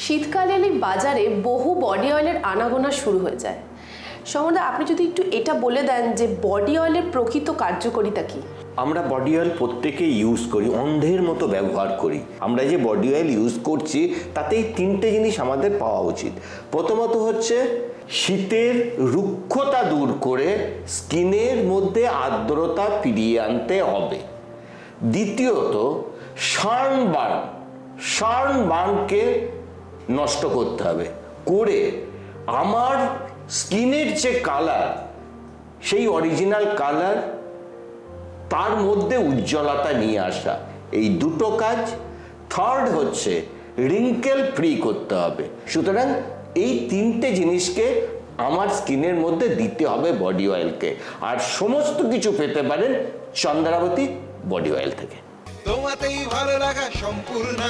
শীতকালে এলে বাজারে বহু বডি অয়েলের আনাগোনা শুরু হয়ে যায়। সমদা, আপনি যদি একটু এটা বলে দেন যে বডি অয়েলের প্রকৃত কার্যকারিতা কি? আমরা বডি অয়েল প্রত্যেকেই ইউজ করি, অন্ধের মতো ব্যবহার করি। আমরা যে বডি অয়েল ইউজ করছি তাতেই তিনটে জিনিস আমাদের পাওয়া উচিত। প্রথমত হচ্ছে শীতের রুক্ষতা দূর করে স্কিনের মধ্যে আর্দ্রতা ফিরিয়ে আনতে হবে। দ্বিতীয়ত সানবার্নকে নষ্ট করতে হবে, করে আমার স্কিনের যে কালার, সেই অরিজিনাল কালার, তার মধ্যে উজ্জ্বলতা নিয়ে আসা, এই দুটো কাজ। থার্ড হচ্ছে রিঙ্কেল ফ্রি করতে হবে। সুতরাং এই তিনটে জিনিসকে আমার স্কিনের মধ্যে দিতে হবে বডি অয়েলকে। আর সমস্ত কিছু পেতে পারেন চন্দ্রাবতী বডি অয়েল থেকে। তোমাতেই ভালো লাগা সম্পূর্ণ।